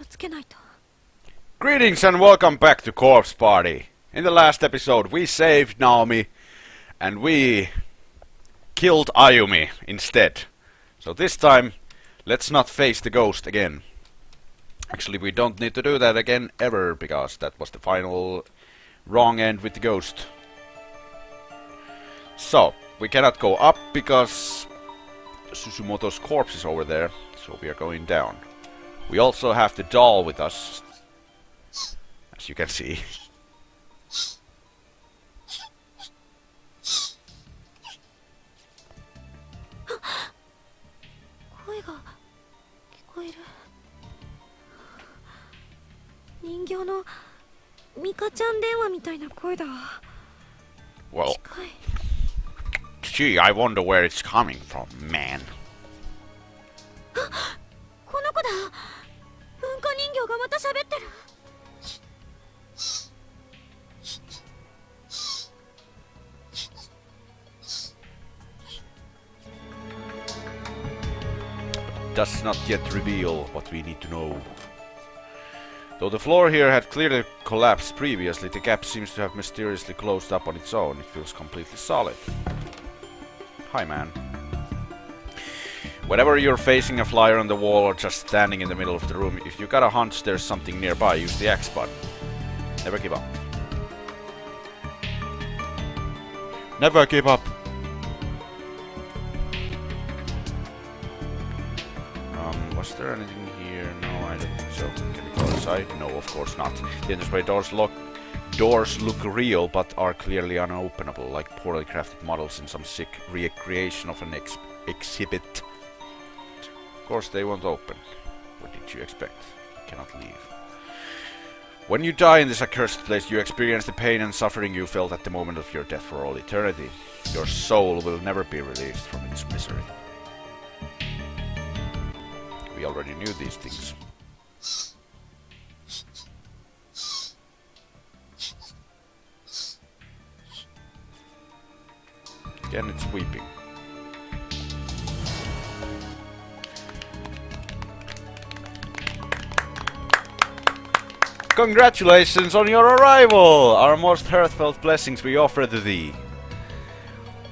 つけないと。 Greetings and welcome back to Corpse Party. In the last episode we saved Naomi and we killed Ayumi instead. So this time let's not face the ghost again. Actually we don't need to do that again ever because that was the final wrong end with the ghost. So we cannot go up because Susumoto's corpse is over there, so we are going down. We also have the doll with us, as you can see. 声が聞こえる。人形のミカちゃん電話みたいな声だ。 Well, 近い。 gee, I wonder where it's coming from, man. この子だ。文化人形がまた喋ってる。 Does not yet reveal what we need to know. Though the floor here had clearly collapsed previously, the gap seems to have mysteriously closed up on its own. It feels completely solid. Hi, man. Whenever you're facing a flyer on the wall or just standing in the middle of the room, if you got a hunch there's something nearby, use the X button. Never give up. Never give up. Was there anything here? No, I don't think so. Can we go outside? No, of course not. The entranceway doors look real, but are clearly unopenable, like poorly crafted models in some sick recreation of an exhibit. Of course they won't open. What did you expect? You cannot leave. When you die in this accursed place, you experience the pain and suffering you felt at the moment of your death for all eternity. Your soul will never be released from its misery. We already knew these things. Again, it's weeping. Congratulations on your arrival! Our most heartfelt blessings we offer to thee.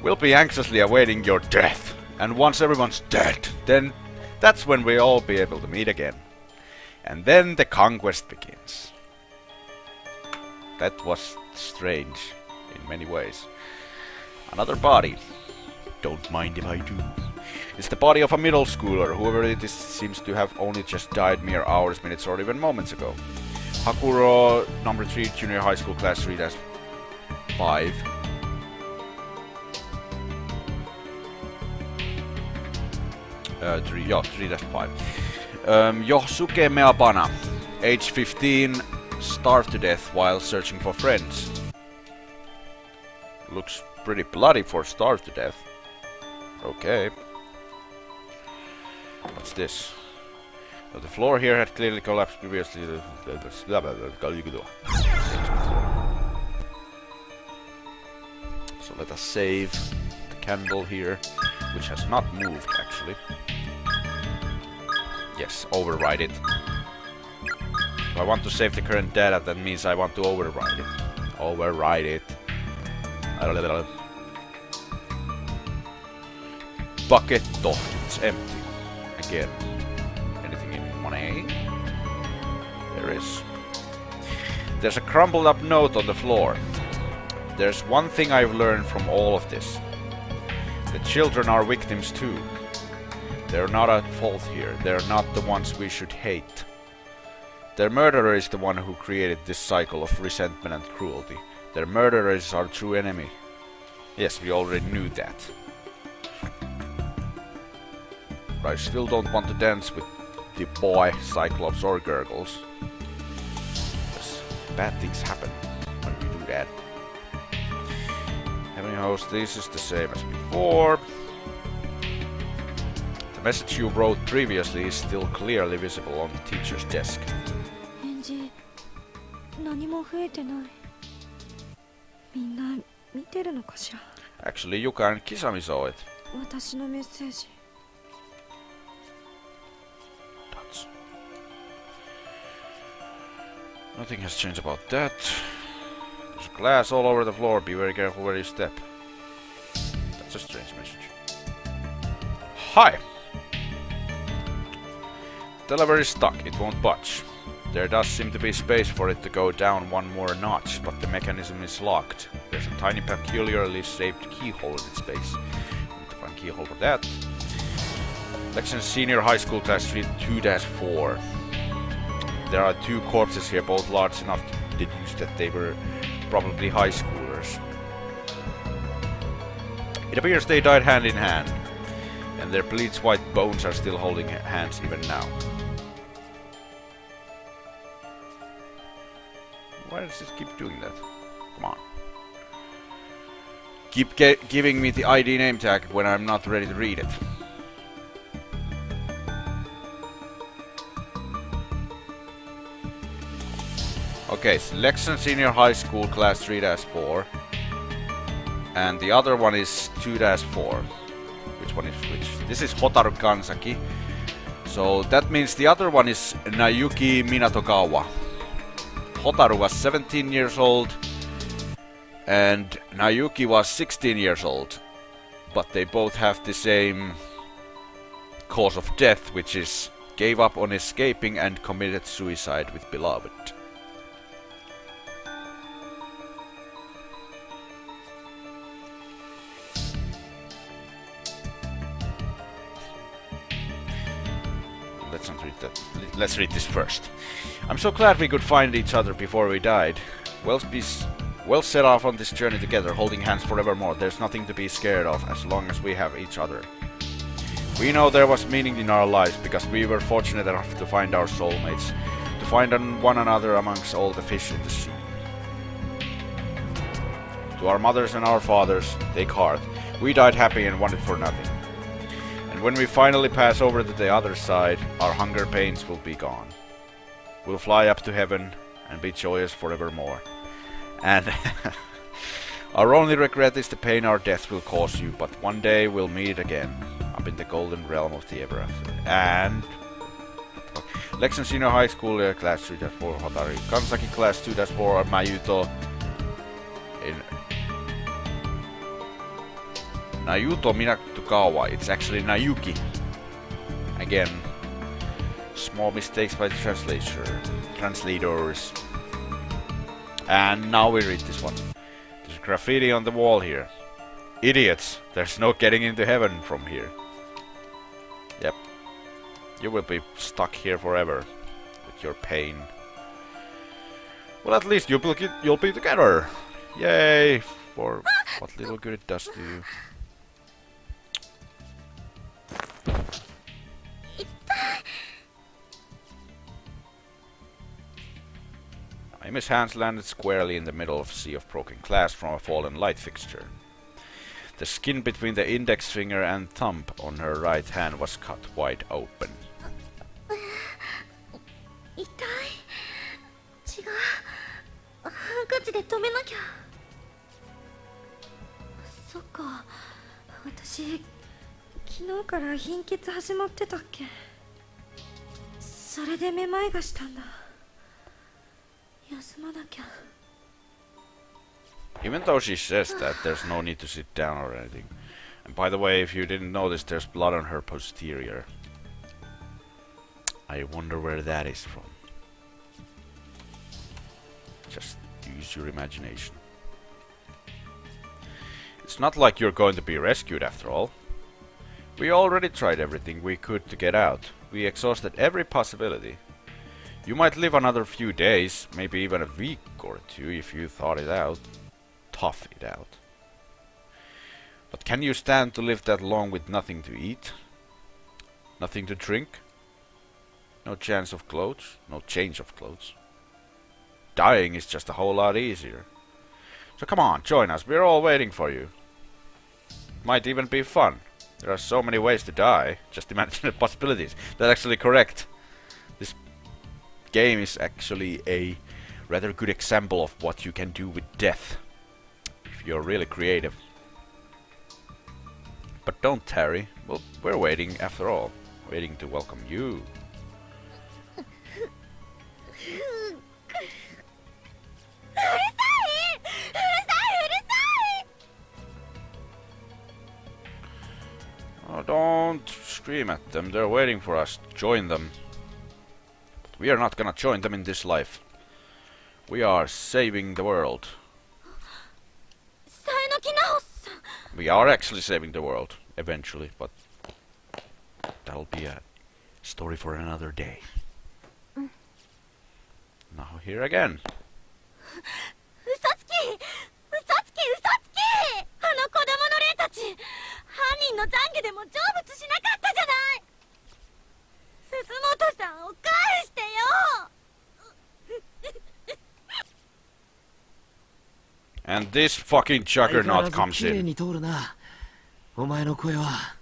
We'll be anxiously awaiting your death. And once everyone's dead, then that's when we'll all be able to meet again. And then the conquest begins. That was strange in many ways. Another body. Don't mind if I do. It's the body of a middle schooler. Whoever it is seems to have only just died mere hours, minutes, or even moments ago. Hakuro, number 3, junior high school, class 3-5. Three, yeah, 3-5. Yosuke Meabana, age 15, starved to death while searching for friends. Looks pretty bloody for starved to death. Okay. What's this? So the floor here had clearly collapsed previously. So let us save the candle here, which has not moved actually. Yes, override it. If I want to save the current data, that means I want to override it. Override it. Bucketto. It's empty. Again. Anything in 1A? There is. There's a crumpled up note on the floor. There's one thing I've learned from all of this. The children are victims too. They're not at fault here. They're not the ones we should hate. Their murderer is the one who created this cycle of resentment and cruelty. Their murderer is our true enemy. Yes, we already knew that. But I still don't want to dance with the boy, Cyclops, or Gurgles. Because bad things happen when we do that. Heavenly Host, this is the same as before. The message you wrote previously is still clearly visible on the teacher's desk. 返事何も増えてない。みんな見てるのかしら。 Actually, Yuka and Kisami saw it. 私のメッセージ。Dots. Nothing has changed about that. There's glass all over the floor. Be very careful where you step. That's a strange message. Hi! The lever is stuck. It won't budge. There does seem to be space for it to go down one more notch, but the mechanism is locked. There's a tiny peculiarly shaped keyhole in its base. Need to find a keyhole for that. Lexington Senior High School Class 2-4. There are 2 corpses here, both large enough to deduce that they were probably high schoolers. It appears they died hand in hand, and their bleached white bones are still holding hands even now. Why does it keep doing that? Come on. Keep giving me the ID name tag when I'm not ready to read it. Okay, so Lexington Senior High School Class 3-4. And the other one is 2-4. Which one is which? This is Hotaru Kansaki. So that means the other one is Nayuki Minatogawa. Hotaru was 17 years old and Nayuki was 16 years old, but they both have the same cause of death, which is gave up on escaping and committed suicide with beloved. Let's not read that. Let's read this first. I'm so glad we could find each other before we died. We'll set off on this journey together, holding hands forevermore. There's nothing to be scared of as long as we have each other. We know there was meaning in our lives because we were fortunate enough to find our soulmates, to find one another amongst all the fish in the sea. To our mothers and our fathers, take heart. We died happy and wanted for nothing. And when we finally pass over to the other side, our hunger pains will be gone. We'll fly up to heaven and be joyous forevermore. And our only regret is the pain our death will cause you, but one day we'll meet again, up in the golden realm of the ever after. And Lexington Senior High School Class 3-4 Hotaru Kansaki Class 2-4 Mayuto in Nayuto Minatogawa. It's actually Nayuki. Again, small mistakes by the translators. And now we read this one. There's graffiti on the wall here. Idiots! There's no getting into heaven from here. Yep. You will be stuck here forever with your pain. Well, at least you'll be together. Yay! For what little good it does to you. Amy's hands landed squarely in the middle of a sea of broken glass from a fallen light fixture. The skin between the index finger and thumb on her right hand was cut wide open. 痛い。血がハンカチで止めなきゃ。そっか。私昨日から貧血始まってたっけ。それでめまいがしたんだ。休まなきゃ。 Even though she says that, there's no need to sit down or anything. And by the way, if you didn't notice, there's blood on her posterior. I wonder where that is from. Just use your imagination. It's not like you're going to be rescued after all. We already tried everything we could to get out. We exhausted every possibility. You might live another few days, maybe even a week or two if you thought it out. Tough it out. But can you stand to live that long with nothing to eat? Nothing to drink? No chance of clothes? No change of clothes? Dying is just a whole lot easier. So come on, join us, we're all waiting for you. Might even be fun. There are so many ways to die, just imagine the possibilities. That's actually correct. This game is actually a rather good example of what you can do with death. If you're really creative. But don't tarry. Well, we're waiting after all. Waiting to welcome you. don't scream at them. They're waiting for us. Join them. We are not gonna join them in this life. We are saving the world. さえのきなおさん。 We are actually saving the world eventually, but that'll be a story for another day. Now here again. 嘘つき、嘘つき、嘘つき。あの子供の霊たち、犯人の懺悔でも成仏しなかったじゃない。鈴本さんを返してよ。And this fucking juggernaut comes 綺麗 in. に通るな。お前の声は。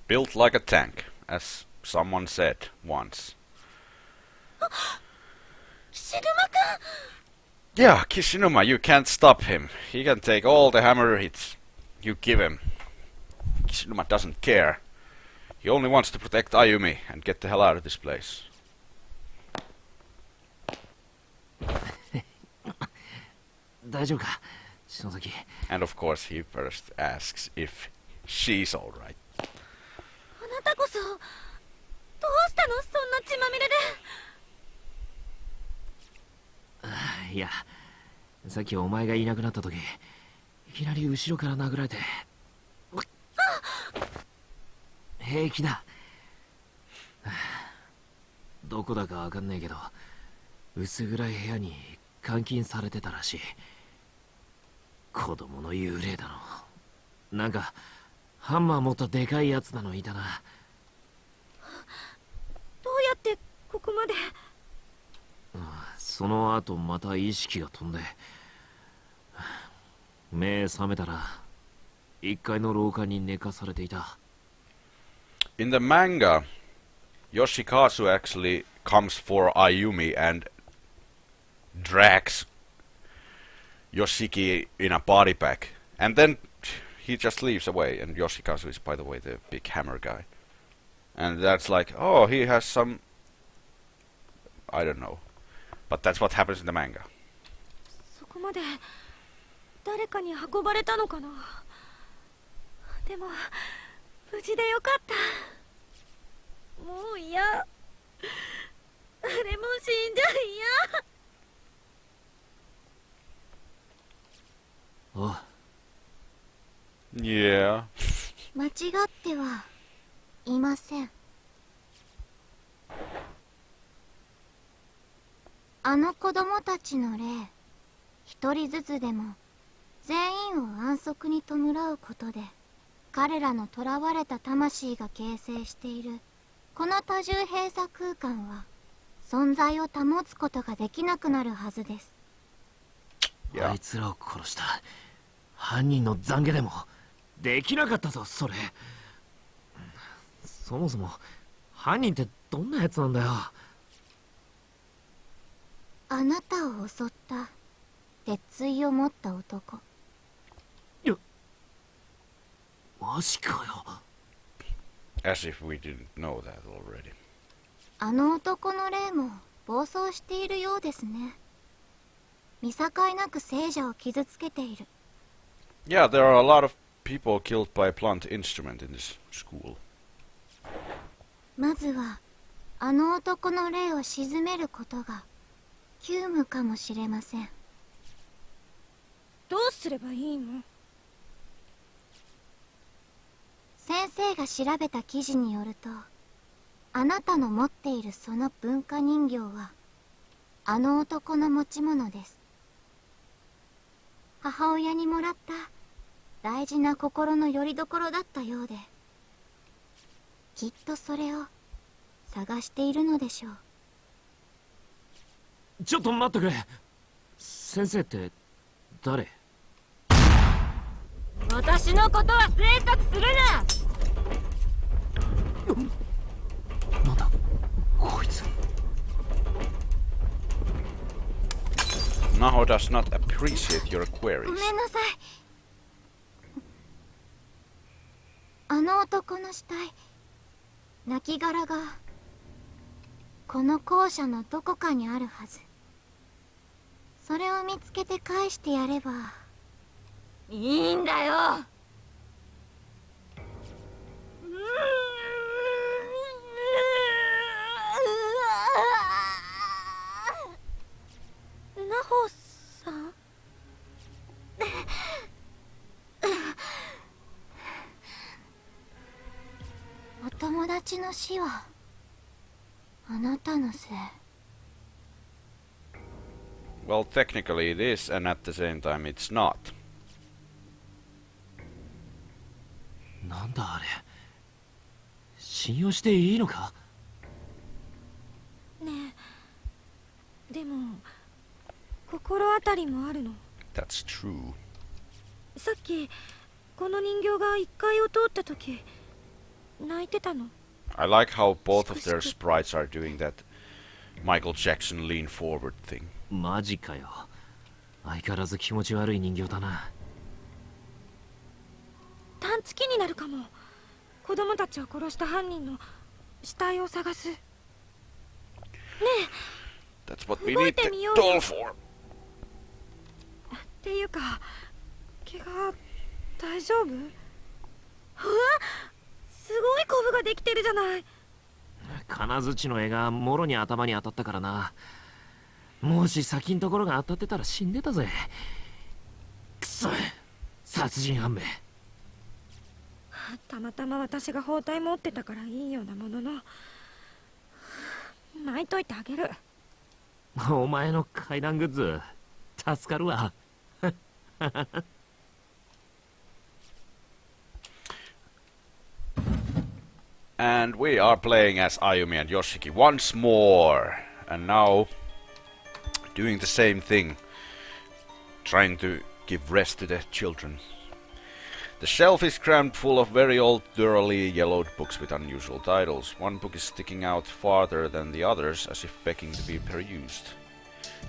Built like a tank, as someone said once. シルマくん。 Yeah, Kishinuma, you can't stop him. He can take all the hammer hits you give him. Kishinuma doesn't care. He only wants to protect Ayumi and get the hell out of this place. 大丈夫か、篠崎。 And of course he first asks if she's alright. あなたこそどうしたの、そんな血まみれで。いや、さっきお前がいなくなった時、いきなり後ろから殴られて。平気だ。どこだかわかんねえけど、薄暗い部屋に監禁されてたらしい。子供の幽霊だの。なんかハンマー持ったでかいやつなのいたな。どうやってここまで。その後また意識が飛んで、目覚めたら1階の廊下に寝かされていた。 In the manga, Yoshikazu actually comes for Ayumi and drags Yoshiki in a body bag. And then he just leaves away, and Yoshikazu is, by the way, the big hammer guy. And that's like, oh, he has some... I don't know. But that's what happens in the manga. そこまで誰かに運ばれたのかな。でも無事でよかった。もう嫌。誰も死んじゃ嫌。おう。 Yeah. 間違ってはいません。あの子供たちの霊、一人ずつでも全員を安息に弔うことで、彼らの囚われた魂が形成しているこの多重閉鎖空間は存在を保つことができなくなるはずです。あいつらを殺した犯人の懺悔でもできなかったぞ、それ。そもそも犯人ってどんなやつなんだよ。あなたを襲った鉄槌を持った男。マジかよ。 As if we didn't know that already. あの男の霊も暴走しているようですね。見境なく聖者を傷つけている。Yeah, there are a lot of people killed by blunt instrument in this school. まずはあの男の霊を鎮めることが急務かもしれません。どうすればいいの？先生が調べた記事によると、あなたの持っているその文化人形はあの男の持ち物です。母親にもらった大事な心の拠り所だったようで、きっとそれを探しているのでしょう。ちょっと待ってくれ。先生って誰？私のことは推察するな。なんだこいつ。 Naho does not appreciate your ご queries. めんなさい。あの男の死体、亡骸がこの校舎のどこかにあるはず。それを見つけて返してやればいいんだよ。達の死はあなたのせい。 Well, technically it is, and at the same time it's not. なんだあれ、信用していいのか？ねえ、でも心当たりもあるの。 That's true. さっきこの人形が1階を通った時泣いてたの。 I like how both of their sprites are doing that Michael Jackson lean forward thing. マジかよ、相変わらず気持ち悪い人形だな。探知機になるかも。子供たちを殺した犯人の死体を探す。ね That's what we 動 need いて the みようよ。 doll for. え、っていうか怪我大丈夫？うわ、すごいコブができてるじゃない。金槌の絵がもろに頭に当たったからな。もし先んところが当たってたら死んでたぜ。くそ、殺人犯め。たまたま私が包帯持ってたからいいようなものの、泣いといてあげる。お前の階段グッズ助かるわ。And we are playing as Ayumi and Yoshiki once more. And now doing the same thing. Trying to give rest to the children. The shelf is crammed full of very old, thoroughly yellowed books with unusual titles. One book is sticking out farther than the others, as if begging to be perused.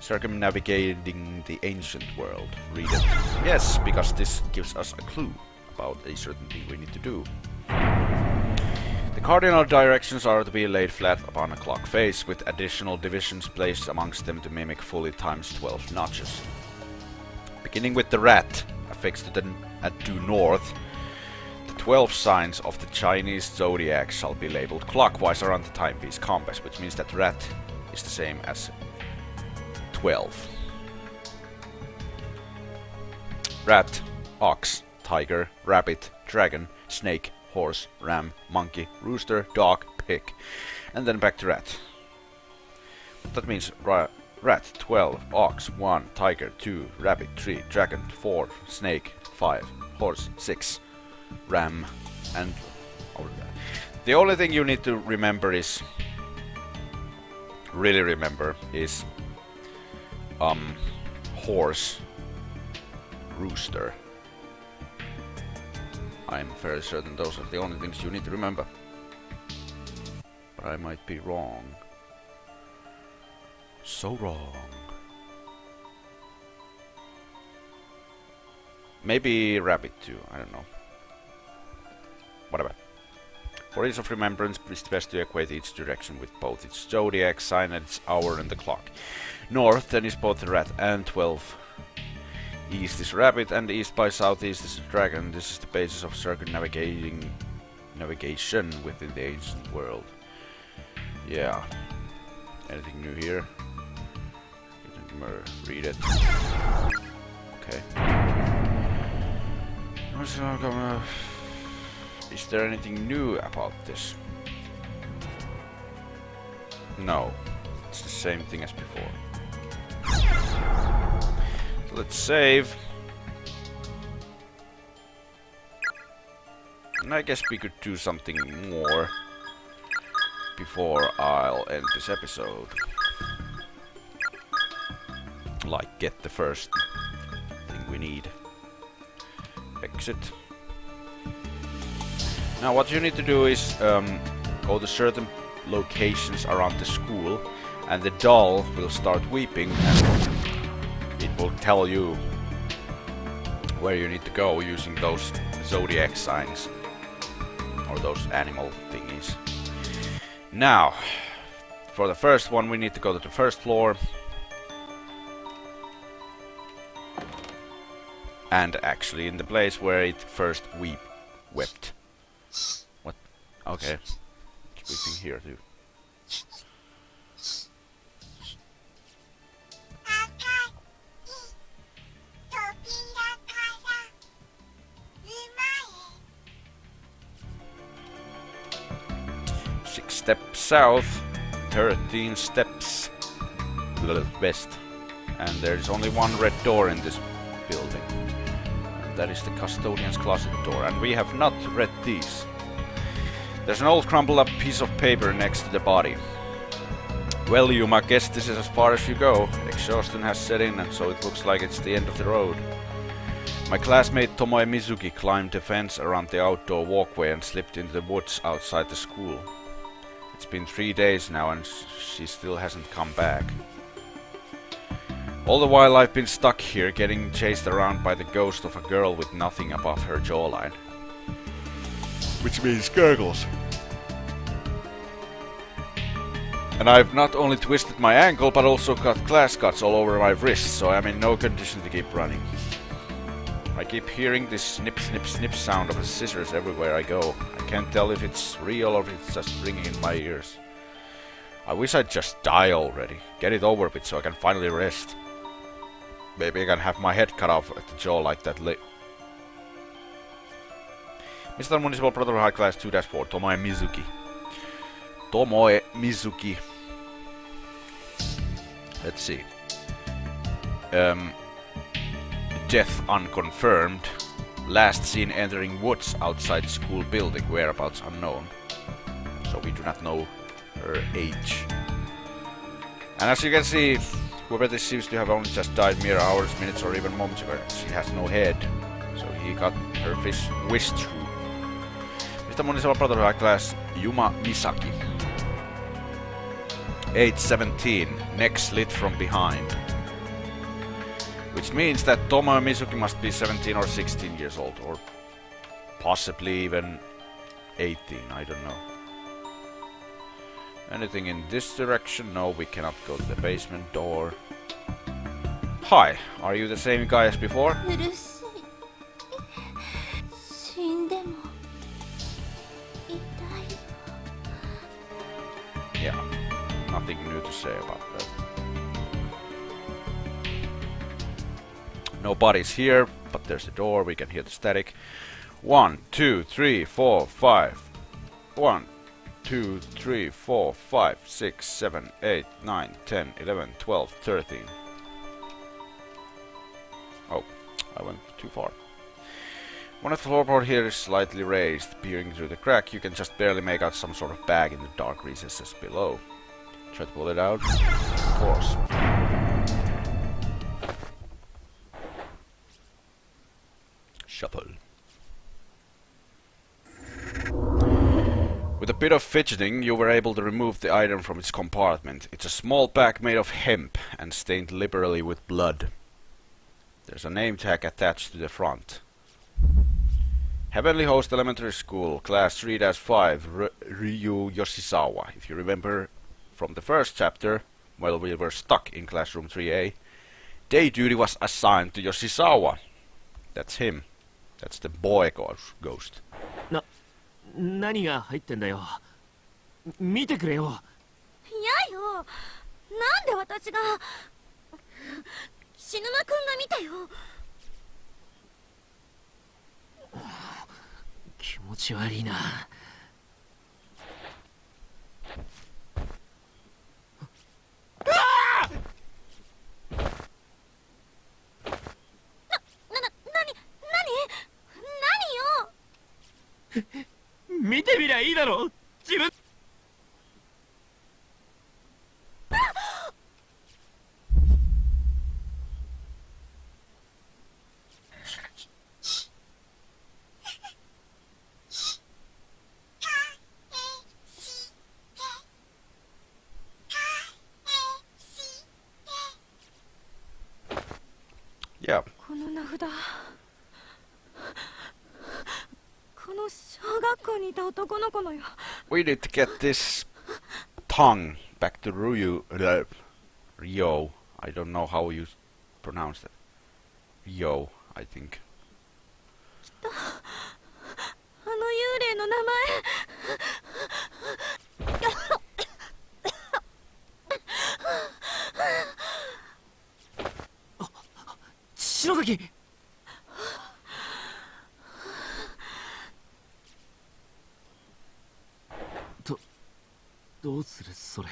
Circumnavigating the ancient world. Read it. Yes, because this gives us a clue about a certain thing we need to do. The cardinal directions are to be laid flat upon a clock face, with additional divisions placed amongst them to mimic fully times 12 notches. Beginning with the rat, affixed at due north, the 12 signs of the Chinese zodiac shall be labeled clockwise around the timepiece compass, which means that rat is the same as 12. Rat, ox, tiger, rabbit, dragon, snake, horse, ram, monkey, rooster, dog, pig, and then back to rat. That means rat 12, ox 1, tiger 2, rabbit 3, dragon 4, snake 5, horse 6, ram, and the only thing you need to remember is horse, rooster. I'm fairly certain those are the only things you need to remember. But I might be wrong. So wrong. Maybe rabbit too, I don't know. Whatever. For ease of remembrance, it's best to equate each direction with both its zodiac sign and its hour and the clock. North then is both the rat and 12. East is rabbit and east by southeast is dragon. This is the basis of circumnavigation within the ancient world. Yeah. Anything new here? Read it. Okay. Is there anything new about this? No. It's the same thing as before. So let's save. And I guess we could do something more before I'll end this episode. Like get the first thing we need. Exit. Now what you need to do is go to certain locations around the school, and the doll will start weeping and it will tell you where you need to go using those zodiac signs or those animal thingies. Now, for the first one we need to go to the first floor and actually in the place where it first wept. What? Okay. It's weeping here too. step south, 13 steps west. And there's only one red door in this building. And that is the custodian's closet door. And we have not read these. There's an old crumpled up piece of paper next to the body. Well, you might guess this is as far as you go. Exhaustion has set in, and so it looks like it's the end of the road. My classmate Tomoe Mizuki climbed the fence around the outdoor walkway and slipped into the woods outside the school. It's been 3 days now and she still hasn't come back. All the while I've been stuck here getting chased around by the ghost of a girl with nothing above her jawline. Which means gurgles. And I've not only twisted my ankle but also got glass cuts all over my wrists, so I'm in no condition to keep running. I keep hearing this snip snip snip sound of the scissors everywhere I go. I can't tell if it's real or if it's just ringing in my ears. I wish I'd just die already. Get it over with so I can finally rest. Maybe I can have my head cut off at the jaw like that Mr. Municipal Protocol High Class 2-4, Tomoe Mizuki. Tomoe Mizuki. Let's see. Death unconfirmed. Last seen entering woods outside school building. Whereabouts unknown. So we do not know her age. And as you can see, whoever this seems to have only just died mere hours, minutes or even moments ago. She has no head. So he got her wish through. Mr. Municipal Protocol High Class Yuma Misaki. Age 17. Neck slit from behind. Which means that Tomoe Mizuki must be 17 or 16 years old, or possibly even 18, I don't know. Anything in this direction? No, we cannot go to the basement door. Hi, are you the same guy as before? うるさい。死んでも痛い。 Yeah, nothing new to say about that. No bodies here, but there's a door, we can hear the static. 1, 2, 3, 4, 5. 1, 2, 3, 4, 5, 6, 7, 8, 9, 10, 11, 12, 13. Oh, I went too far. One of the floorboard here is slightly raised. Peering through the crack, you can just barely make out some sort of bag in the dark recesses below. Try to pull it out. Of course. Shuffle. With a bit of fidgeting, you were able to remove the item from its compartment. It's a small bag made of hemp and stained liberally with blood. There's a name tag attached to the front. Heavenly Host Elementary School, Class 3-5, Ryu Yoshizawa. If you remember from the first chapter, while we were stuck in Classroom 3A, day duty was assigned to Yoshizawa. That's him. That's the boy ghost. 何が入ってんだよ。見てくれよ。いやよ。なんで私が。死ぬまくんが見たよ。気持ち悪いな。見てみりゃいいだろ。自分。Yeah. この名札。この小学校にいた男の子のよ。We need to get this tongue back to Ryo. I don't know how you pronounce that. Ryo, I think. あの幽霊の名前。篠崎。どうするそれ。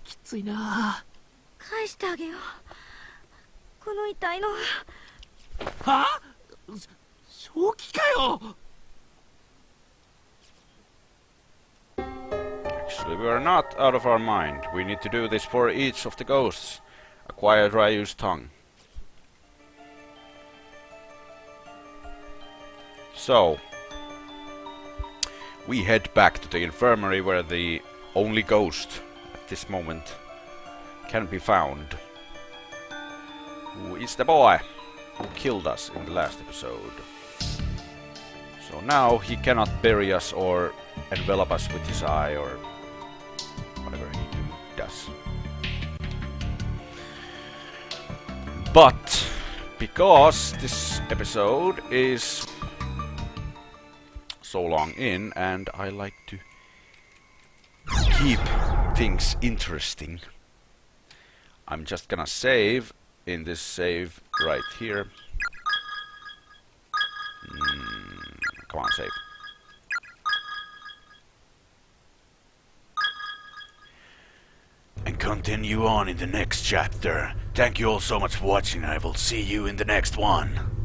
きついな。返してあげよう。この遺体の。はあ？正気かよ。Actually, we are not out of our mind. We need to do this for each of the ghosts. Acquire Ryu's tongue. So, we head back to the infirmary where the only ghost at this moment can be found. Who is the boy who killed us in the last episode. So now he cannot bury us or envelop us with his eye or whatever he does. But because this episode is so long in and I like to keep things interesting, I'm just gonna save in this save right here. Come on, save. And continue on in the next chapter. Thank you all so much for watching. I will see you in the next one.